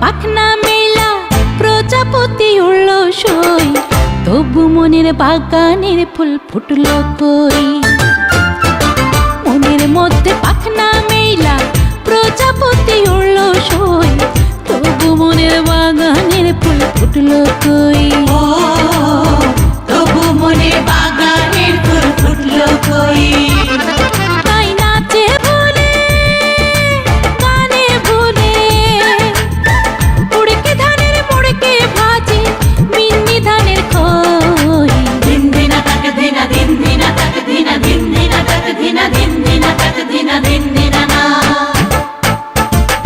পাখনা মেলা প্রজাপতি উড়ল সই, তবু মনের বাগানের ফুল ফুটলো কই। মনের মধ্যে পাখনা মেলা প্রজাপতি উড়ল সই, তবু মনের বাগানের ফুল ফুটলো কই। তবু মনের বাগানের ফুল ফুটলো কই। তাই নাচে বলে গানে বলে উড়কে ধানের মুড়কে ভাজে মিন্নি ধানের খই। দিন দিনা তাক দিনা দিন দিনা তাক দিনা দিন দিনা তাক দিনা দিন দিনা তাক দিনা দিন দিনা না।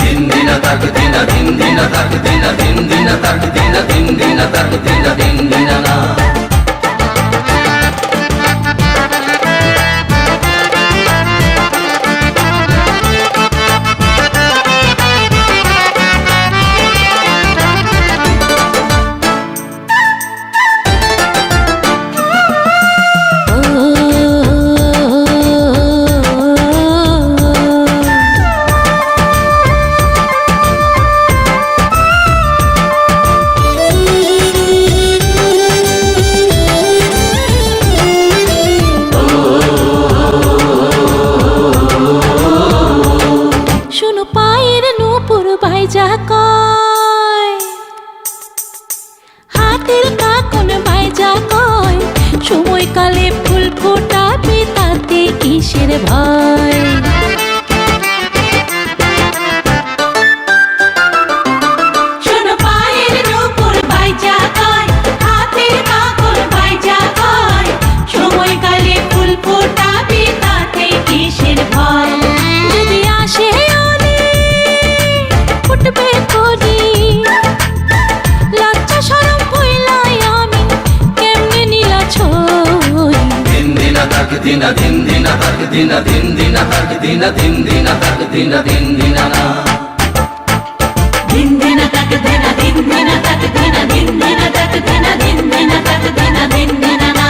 দিন দিনা তাক দিনা দিন দিনা তাক দিনা দিন দিনা তাক দিনা দিন দিনা তাক দিনা দিন দিনা না। শোনো পায়ের নূপুর বাইজা কয়, হাতের কাকন বাইজা কয়, সময়কালে ফুল ফোটাবে তাতে কিসের ভয়। শোনো পায়ের নূপুর বাইজা কয়, হাতের কাকন বাইজা কয়, সময়কালে ফুল ফোটাবে তাতে কিসের ভয়। যদি আসে অলি ফুটবে কলি, লজ্জা শরম ভুইলাই আমি কেমনে নীলা ছই। দিন দিনা তাক দিনা দিন দিনা তাক দিনা দিন দিনা তাক দিনা দিন দিনা তাক দিনা দিন দিনা না। দিন দিনা তাক দিনা দিন দিনা তাক দিনা দিন দিনা তাক দিনা দিন দিনা তাক দিনা দিন দিনা না।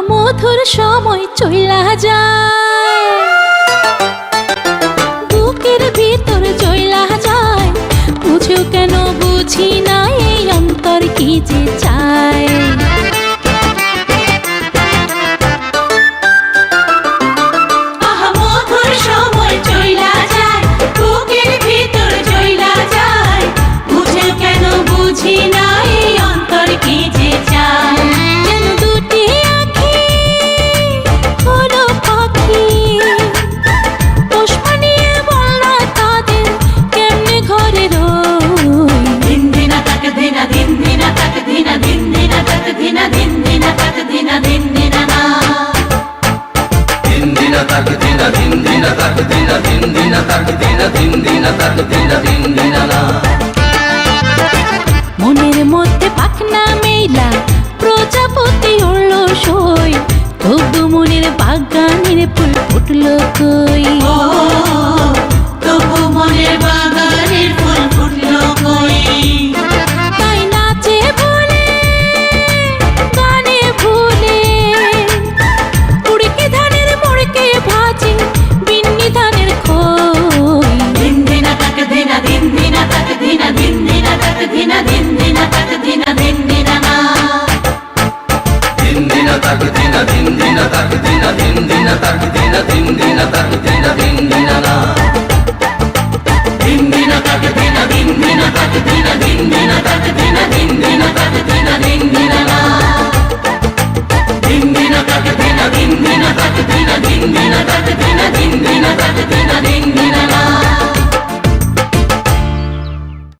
মধুর সময় চইলা যায়, বুকের ভিতর চইলা যায়, বুঝেও কেন বুঝি না এই অন্তর কি যে চায়। মধুর সময় চইলা যায়, বুকের ভিতর চইলা যায়, বুঝে কেন বুঝি না এই অন্তর কি যে চায়। যেন দুটি আঁখি হলো পাখি, পোষ মানিয়ে বলনা তাদের কেমনে ঘরে রই। দিন দিনা তাক দিনা দিন দিনা তাক দিনা দিন দিনা তাক দিনা দিন দিনা তাক দিনা দিন দিনা না। দিন দিনা তাক দিনা দিন দিনা তাক দিনা দিন দিনা তাক দিনা দিন দিনা তাক দিনা দিন দিনা না। মনের মধ্যে পাখনা মেলা প্রজাপতি উড়ল সই, তবু মনের বাগানের ফুল ফুটলো কই। তবু মনের বাগানের ফুল ফুটলো কই। তাই নাচে বলে গানে ভুলে উড়কে ধানের মুড়কে ভাজে বিন্নি ধানের খই। দিন দিনা তাক দিনা দিন দিনা তাক দিনা দিন দিনা তাক দিনা দিন দিনা তাক দিনা দিন দিনা না। দিন দিনা তাক দিনা দিন দিনা তাক দিনা দিন দিনা তাক দিনা দিন দিনা তাক দিনা দিন দিনা না। দিন দিনা তাক দিনা দিন দিনা তাক দিনা দিন দিনা তাক দিনা দিন দিনা তাক দিনা দিন দিনা না। দিন দিনা তাক দিনা দিন দিনা তাক দিনা দিন দিনা তাক দিনা দিন দিনা তাক দিনা দিন।